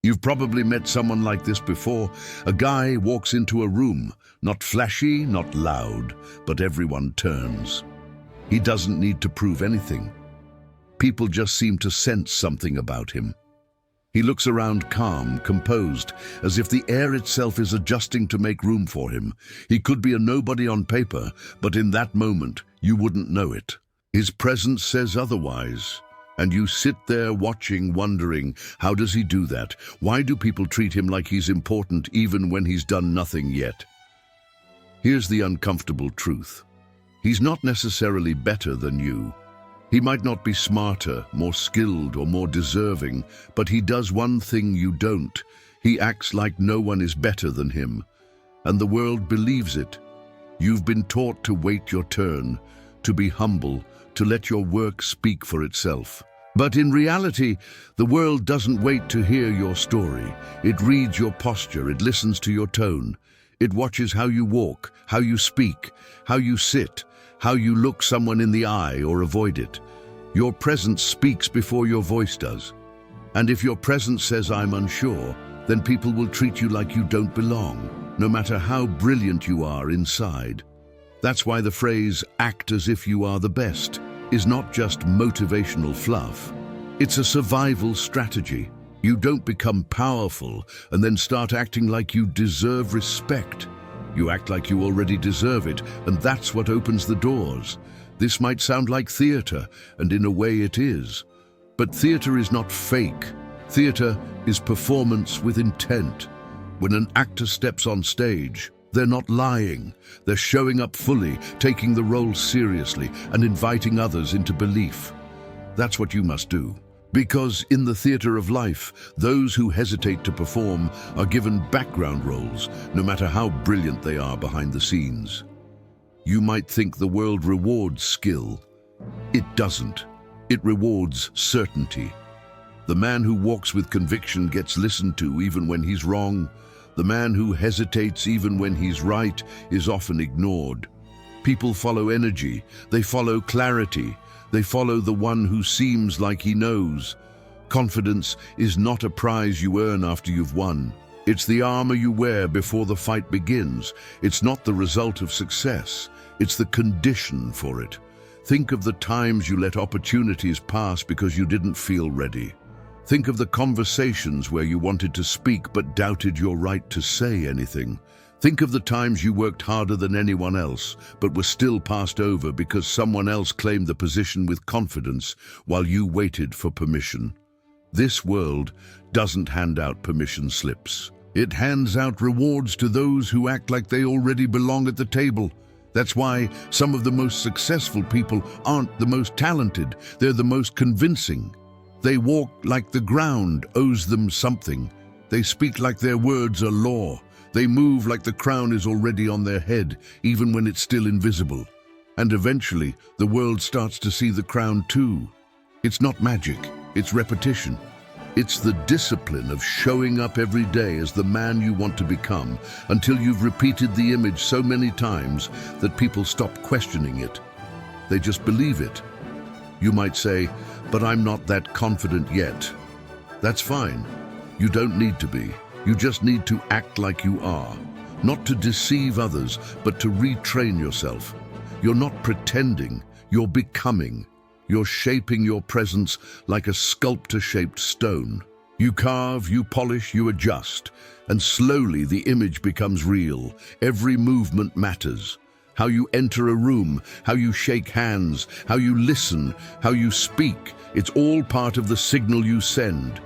You've probably met someone like this before. A guy walks into a room, not flashy, not loud, but everyone turns. He doesn't need to prove anything. People just seem to sense something about him. He looks around calm, composed, as if the air itself is adjusting to make room for him. He could be a nobody on paper, but in that moment, you wouldn't know it. His presence says otherwise. And you sit there watching, wondering, how does he do that? Why do people treat him like he's important even when he's done nothing yet? Here's the uncomfortable truth. He's not necessarily better than you. He might not be smarter, more skilled, or more deserving, but he does one thing you don't. He acts like no one is better than him. And the world believes it. You've been taught to wait your turn, to be humble, to let your work speak for itself. But in reality, the world doesn't wait to hear your story. It reads your posture, it listens to your tone. It watches how you walk, how you speak, how you sit, how you look someone in the eye or avoid it. Your presence speaks before your voice does. And if your presence says, "I'm unsure," then people will treat you like you don't belong, no matter how brilliant you are inside. That's why the phrase, "act as if you are the best," is not just motivational fluff. It's a survival strategy. You don't become powerful and then start acting like you deserve respect. You act like you already deserve it, and that's what opens the doors. This might sound like theater, and in a way it is. But theater is not fake. Theater is performance with intent. When an actor steps on stage, they're not lying. They're showing up fully, taking the role seriously, and inviting others into belief. That's what you must do. Because in the theater of life, those who hesitate to perform are given background roles, no matter how brilliant they are behind the scenes. You might think the world rewards skill. It doesn't. It rewards certainty. The man who walks with conviction gets listened to even when he's wrong. The man who hesitates even when he's right is often ignored. People follow energy, they follow clarity, they follow the one who seems like he knows. Confidence is not a prize you earn after you've won. It's the armor you wear before the fight begins. It's not the result of success, it's the condition for it. Think of the times you let opportunities pass because you didn't feel ready. Think of the conversations where you wanted to speak but doubted your right to say anything. Think of the times you worked harder than anyone else but were still passed over because someone else claimed the position with confidence while you waited for permission. This world doesn't hand out permission slips. It hands out rewards to those who act like they already belong at the table. That's why some of the most successful people aren't the most talented, they're the most convincing. They walk like the ground owes them something. They speak like their words are law. They move like the crown is already on their head, even when it's still invisible. And eventually, the world starts to see the crown too. It's not magic, it's repetition. It's the discipline of showing up every day as the man you want to become, until you've repeated the image so many times that people stop questioning it. They just believe it. You might say, "But I'm not that confident yet." That's fine. You don't need to be. You just need to act like you are. Not to deceive others, but to retrain yourself. You're not pretending, you're becoming. You're shaping your presence like a sculptor-shaped stone. You carve, you polish, you adjust, and slowly the image becomes real. Every movement matters. How you enter a room, how you shake hands, how you listen, how you speak, it's all part of the signal you send.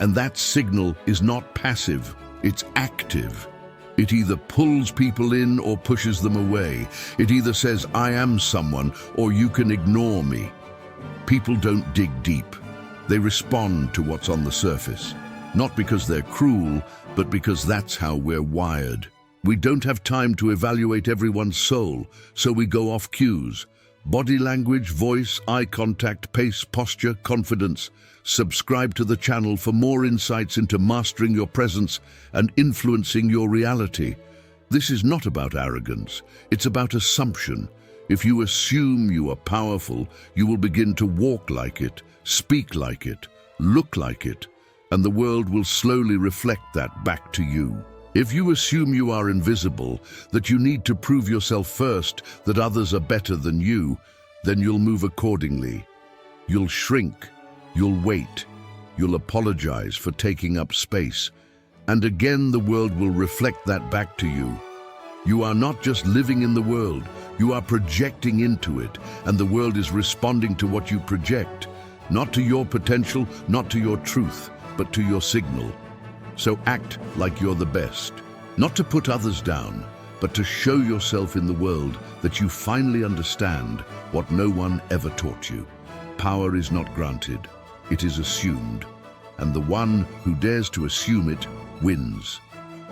And that signal is not passive, it's active. It either pulls people in or pushes them away. It either says, "I am someone," or "You can ignore me." People don't dig deep. They respond to what's on the surface. Not because they're cruel, but because that's how we're wired. We don't have time to evaluate everyone's soul, so we go off cues. Body language, voice, eye contact, pace, posture, confidence. Subscribe to the channel for more insights into mastering your presence and influencing your reality. This is not about arrogance, it's about assumption. If you assume you are powerful, you will begin to walk like it, speak like it, look like it, and the world will slowly reflect that back to you. If you assume you are invisible, that you need to prove yourself first, that others are better than you, then you'll move accordingly. You'll shrink, you'll wait, you'll apologize for taking up space, and again the world will reflect that back to you. You are not just living in the world, you are projecting into it, and the world is responding to what you project, not to your potential, not to your truth, but to your signal. So act like you're the best, not to put others down, but to show yourself in the world that you finally understand what no one ever taught you. Power is not granted, it is assumed, and the one who dares to assume it wins.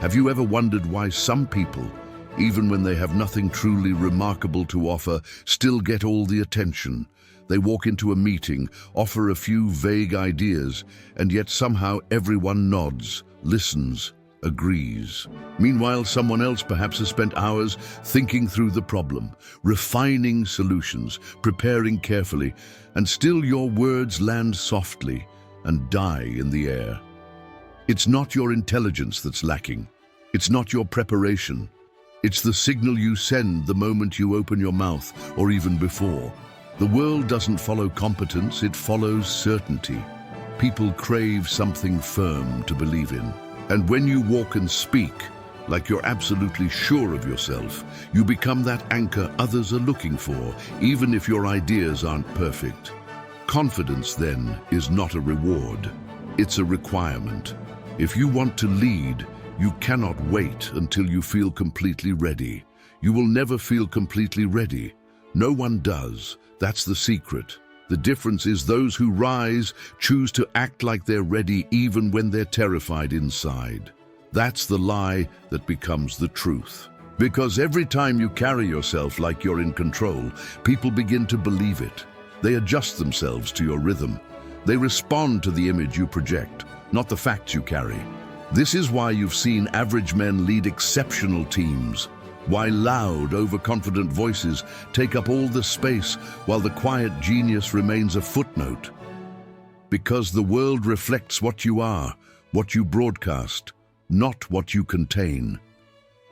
Have you ever wondered why some people, even when they have nothing truly remarkable to offer, still get all the attention? They walk into a meeting, offer a few vague ideas, and yet somehow everyone nods, listens, agrees. Meanwhile, someone else perhaps has spent hours thinking through the problem, refining solutions, preparing carefully, and still your words land softly and die in the air. It's not your intelligence that's lacking. It's not your preparation. It's the signal you send the moment you open your mouth, or even before. The world doesn't follow competence, it follows certainty. People crave something firm to believe in. And when you walk and speak, like you're absolutely sure of yourself, you become that anchor others are looking for, even if your ideas aren't perfect. Confidence, then, is not a reward. It's a requirement. If you want to lead, you cannot wait until you feel completely ready. You will never feel completely ready. No one does. That's the secret. The difference is those who rise choose to act like they're ready even when they're terrified inside. That's the lie that becomes the truth. Because every time you carry yourself like you're in control, people begin to believe it. They adjust themselves to your rhythm. They respond to the image you project, not the facts you carry. This is why you've seen average men lead exceptional teams. Why loud, overconfident voices take up all the space while the quiet genius remains a footnote. Because the world reflects what you are, what you broadcast, not what you contain.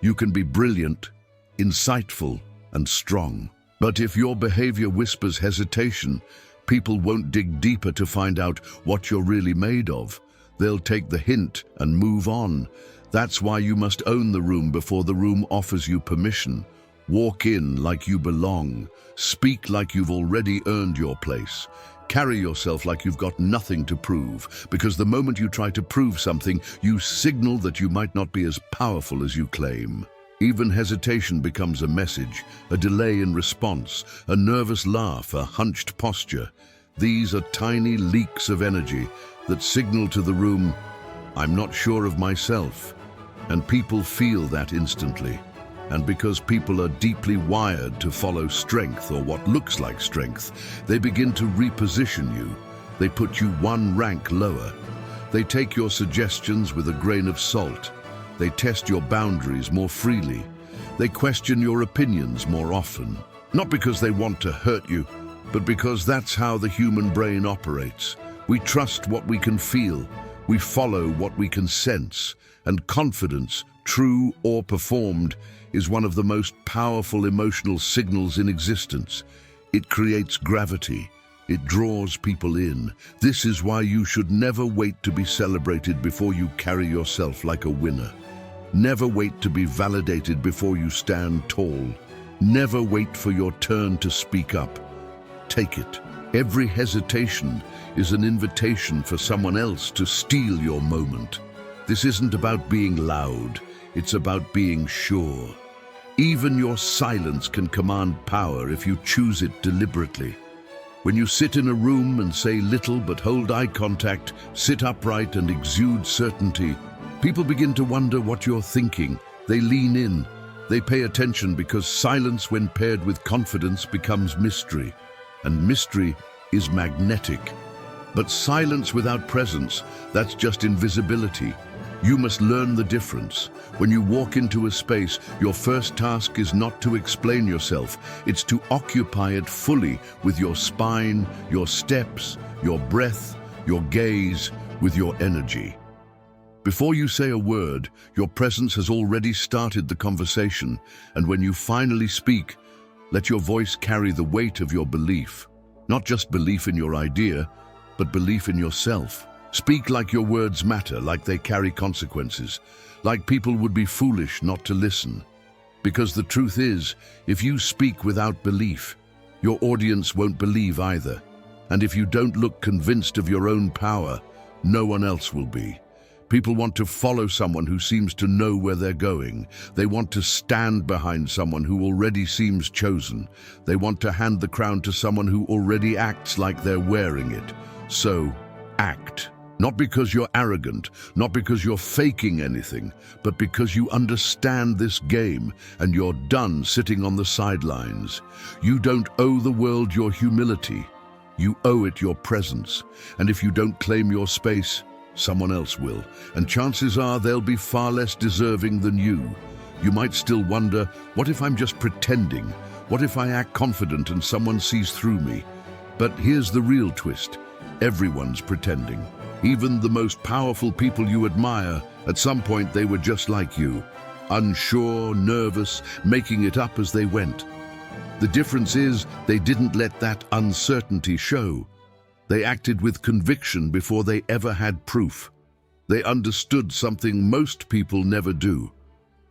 You can be brilliant, insightful, and strong. But if your behavior whispers hesitation, people won't dig deeper to find out what you're really made of. They'll take the hint and move on. That's why you must own the room before the room offers you permission. Walk in like you belong. Speak like you've already earned your place. Carry yourself like you've got nothing to prove, because the moment you try to prove something, you signal that you might not be as powerful as you claim. Even hesitation becomes a message, a delay in response, a nervous laugh, a hunched posture. These are tiny leaks of energy that signal to the room, I'm not sure of myself. And people feel that instantly. And because people are deeply wired to follow strength or what looks like strength, they begin to reposition you. They put you one rank lower. They take your suggestions with a grain of salt. They test your boundaries more freely. They question your opinions more often. Not because they want to hurt you, but because that's how the human brain operates. We trust what we can feel. We follow what we can sense. And confidence, true or performed, is one of the most powerful emotional signals in existence. It creates gravity. It draws people in. This is why you should never wait to be celebrated before you carry yourself like a winner. Never wait to be validated before you stand tall. Never wait for your turn to speak up. Take it. Every hesitation is an invitation for someone else to steal your moment. This isn't about being loud, it's about being sure. Even your silence can command power if you choose it deliberately. When you sit in a room and say little but hold eye contact, sit upright and exude certainty, people begin to wonder what you're thinking. They lean in. They pay attention because silence, when paired with confidence, becomes mystery. And mystery is magnetic. But silence without presence, that's just invisibility. You must learn the difference. When you walk into a space, your first task is not to explain yourself. It's to occupy it fully with your spine, your steps, your breath, your gaze, with your energy. Before you say a word, your presence has already started the conversation, and when you finally speak, let your voice carry the weight of your belief. Not just belief in your idea, but belief in yourself. Speak like your words matter, like they carry consequences, like people would be foolish not to listen. Because the truth is, if you speak without belief, your audience won't believe either. And if you don't look convinced of your own power, no one else will be. People want to follow someone who seems to know where they're going. They want to stand behind someone who already seems chosen. They want to hand the crown to someone who already acts like they're wearing it. So, act. Not because you're arrogant, not because you're faking anything, but because you understand this game and you're done sitting on the sidelines. You don't owe the world your humility. You owe it your presence. And if you don't claim your space, someone else will. And chances are they'll be far less deserving than you. You might still wonder, what if I'm just pretending? What if I act confident and someone sees through me? But here's the real twist. Everyone's pretending. Even the most powerful people you admire, at some point they were just like you. Unsure, nervous, making it up as they went. The difference is they didn't let that uncertainty show. They acted with conviction before they ever had proof. They understood something most people never do.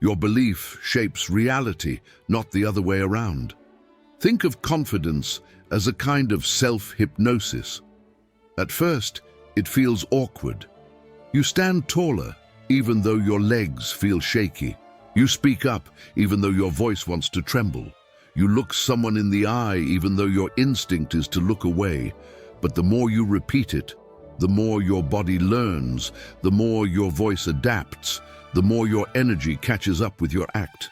Your belief shapes reality, not the other way around. Think of confidence as a kind of self-hypnosis. At first, it feels awkward. You stand taller, even though your legs feel shaky. You speak up, even though your voice wants to tremble. You look someone in the eye, even though your instinct is to look away. But the more you repeat it, the more your body learns, the more your voice adapts, the more your energy catches up with your act.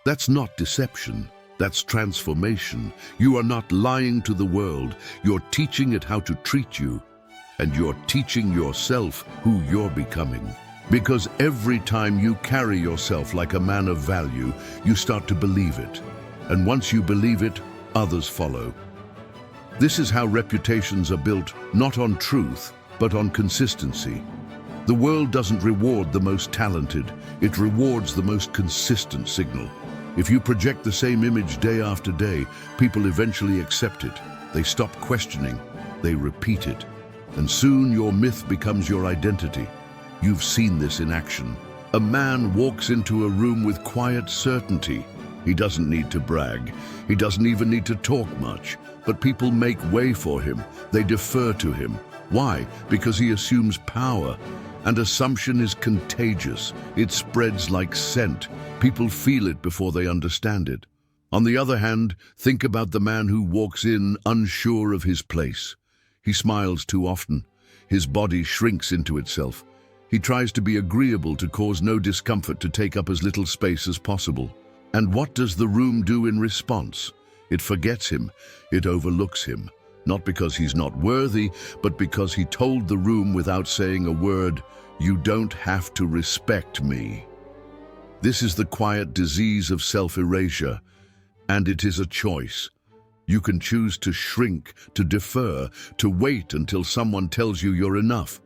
That's not deception. That's transformation. You are not lying to the world. You're teaching it how to treat you. And you're teaching yourself who you're becoming. Because every time you carry yourself like a man of value, you start to believe it. And once you believe it, others follow. This is how reputations are built, not on truth, but on consistency. The world doesn't reward the most talented, it rewards the most consistent signal. If you project the same image day after day, people eventually accept it. They stop questioning, they repeat it. And soon your myth becomes your identity. You've seen this in action. A man walks into a room with quiet certainty. He doesn't need to brag. He doesn't even need to talk much. But people make way for him. They defer to him. Why? Because he assumes power. And assumption is contagious. It spreads like scent. People feel it before they understand it. On the other hand, think about the man who walks in unsure of his place. He smiles too often. His body shrinks into itself. He tries to be agreeable to cause no discomfort, to take up as little space as possible. And what does the room do in response? It forgets him. It overlooks him. Not because he's not worthy, but because he told the room without saying a word, "You don't have to respect me." This is the quiet disease of self-erasure, and it is a choice. You can choose to shrink, to defer, to wait until someone tells you you're enough.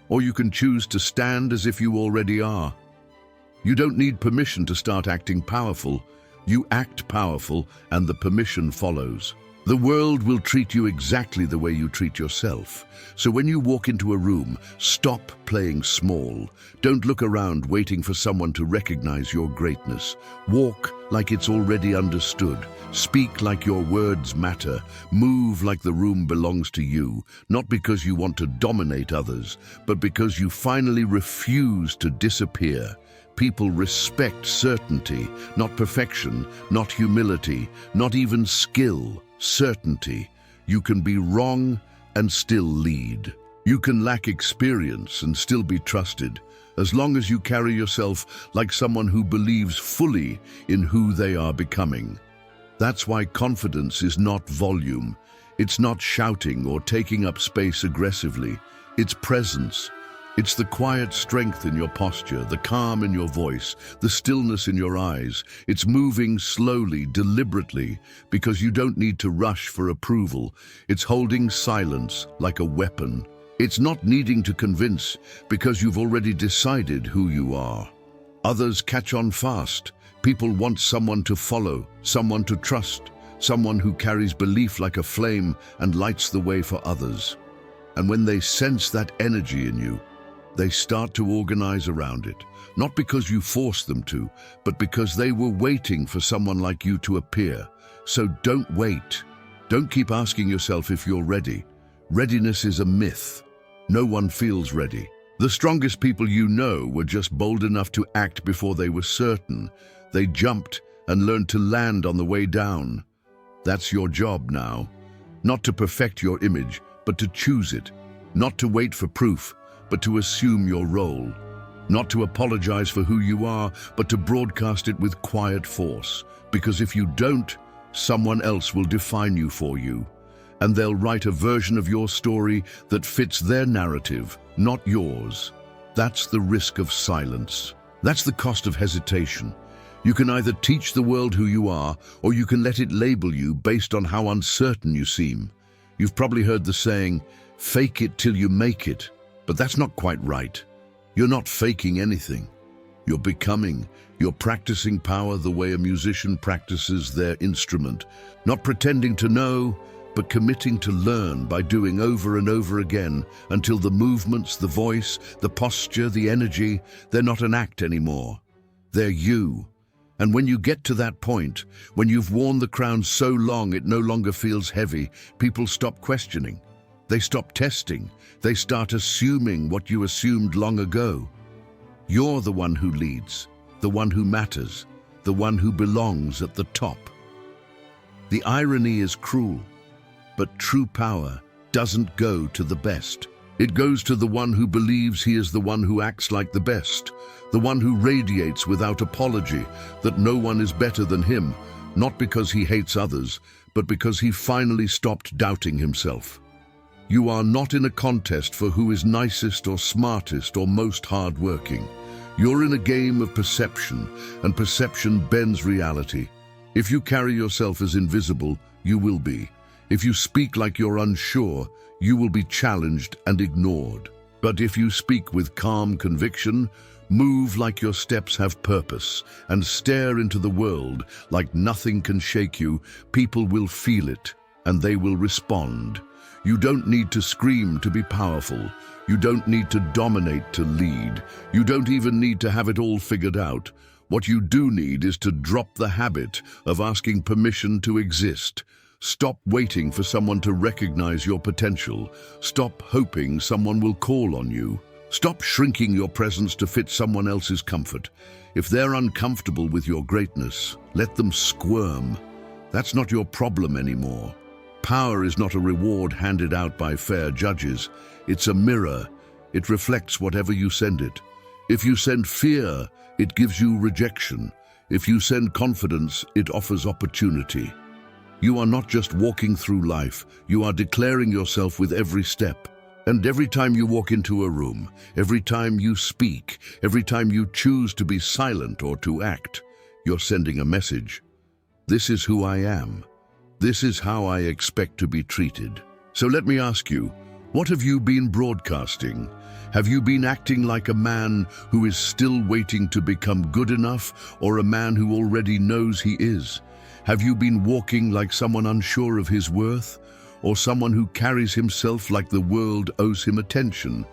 Or you can choose to stand as if you already are. You don't need permission to start acting powerful. You act powerful, and the permission follows. The world will treat you exactly the way you treat yourself. So when you walk into a room, stop playing small. Don't look around waiting for someone to recognize your greatness. Walk like it's already understood. Speak like your words matter. Move like the room belongs to you, not because you want to dominate others, but because you finally refuse to disappear. People respect certainty, not perfection, not humility, not even skill. Certainty. You can be wrong and still lead. You can lack experience and still be trusted, as long as you carry yourself like someone who believes fully in who they are becoming. That's why confidence is not volume. It's not shouting or taking up space aggressively. It's presence. It's the quiet strength in your posture, the calm in your voice, the stillness in your eyes. It's moving slowly, deliberately, because you don't need to rush for approval. It's holding silence like a weapon. It's not needing to convince because you've already decided who you are. Others catch on fast. People want someone to follow, someone to trust, someone who carries belief like a flame and lights the way for others. And when they sense that energy in you, they start to organize around it, not because you force them to, but because they were waiting for someone like you to appear. So don't wait. Don't keep asking yourself if you're ready. Readiness is a myth. No one feels ready. The strongest people you know were just bold enough to act before they were certain. They jumped and learned to land on the way down. That's your job now. Not to perfect your image, but to choose it. Not to wait for proof, but to assume your role. Not to apologize for who you are, but to broadcast it with quiet force. Because if you don't, someone else will define you for you. And they'll write a version of your story that fits their narrative, not yours. That's the risk of silence. That's the cost of hesitation. You can either teach the world who you are, or you can let it label you based on how uncertain you seem. You've probably heard the saying, fake it till you make it. But that's not quite right. You're not faking anything. You're becoming. You're practicing power the way a musician practices their instrument. Not pretending to know, but committing to learn by doing over and over again until the movements, the voice, the posture, the energy, they're not an act anymore. They're you. And when you get to that point, when you've worn the crown so long it no longer feels heavy, people stop questioning. They stop testing. They start assuming what you assumed long ago. You're the one who leads, the one who matters, the one who belongs at the top. The irony is cruel, but true power doesn't go to the best. It goes to the one who believes he is the one who acts like the best, the one who radiates without apology that no one is better than him, not because he hates others, but because he finally stopped doubting himself. You are not in a contest for who is nicest or smartest or most hardworking. You're in a game of perception, and perception bends reality. If you carry yourself as invisible, you will be. If you speak like you're unsure, you will be challenged and ignored. But if you speak with calm conviction, move like your steps have purpose, and stare into the world like nothing can shake you, people will feel it, and they will respond. You don't need to scream to be powerful. You don't need to dominate to lead. You don't even need to have it all figured out. What you do need is to drop the habit of asking permission to exist. Stop waiting for someone to recognize your potential. Stop hoping someone will call on you. Stop shrinking your presence to fit someone else's comfort. If they're uncomfortable with your greatness, let them squirm. That's not your problem anymore. Power is not a reward handed out by fair judges. It's a mirror. It reflects whatever you send it. If you send fear, it gives you rejection. If you send confidence, it offers opportunity. You are not just walking through life, you are declaring yourself with every step. And every time you walk into a room, every time you speak, every time you choose to be silent or to act, you're sending a message. This is who I am. This is how I expect to be treated. So let me ask you, what have you been broadcasting? Have you been acting like a man who is still waiting to become good enough, or a man who already knows he is? Have you been walking like someone unsure of his worth, or someone who carries himself like the world owes him attention?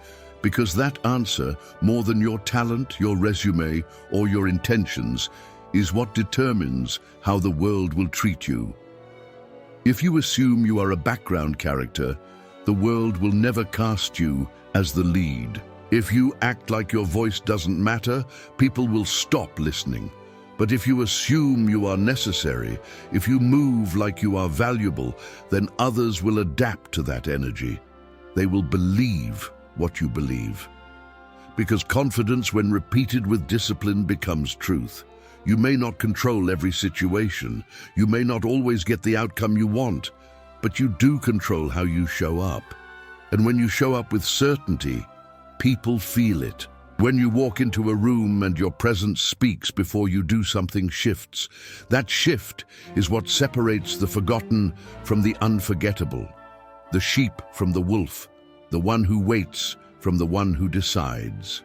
Because that answer, more than your talent, your resume, or your intentions, is what determines how the world will treat you. If you assume you are a background character, the world will never cast you as the lead. If you act like your voice doesn't matter, people will stop listening. But if you assume you are necessary, if you move like you are valuable, then others will adapt to that energy. They will believe what you believe. Because confidence, when repeated with discipline, becomes truth. You may not control every situation. You may not always get the outcome you want, but you do control how you show up. And when you show up with certainty, people feel it. When you walk into a room and your presence speaks before you do something shifts, that shift is what separates the forgotten from the unforgettable, the sheep from the wolf, the one who waits from the one who decides.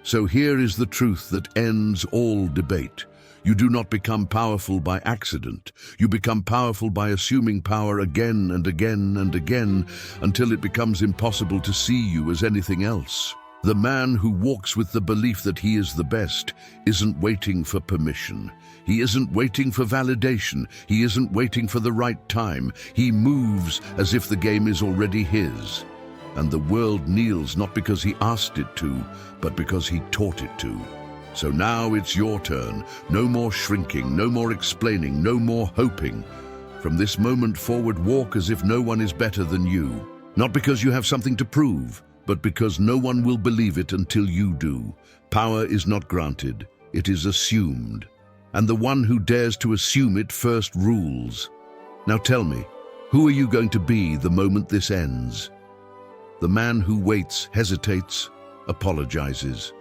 So here is the truth that ends all debate. You do not become powerful by accident. You become powerful by assuming power again and again and again until it becomes impossible to see you as anything else. The man who walks with the belief that he is the best isn't waiting for permission. He isn't waiting for validation. He isn't waiting for the right time. He moves as if the game is already his. And the world kneels not because he asked it to, but because he taught it to. So now it's your turn. No more shrinking, no more explaining, no more hoping. From this moment forward, walk as if no one is better than you. Not because you have something to prove, but because no one will believe it until you do. Power is not granted, it is assumed. And the one who dares to assume it first rules. Now tell me, who are you going to be the moment this ends? The man who waits, hesitates, apologizes.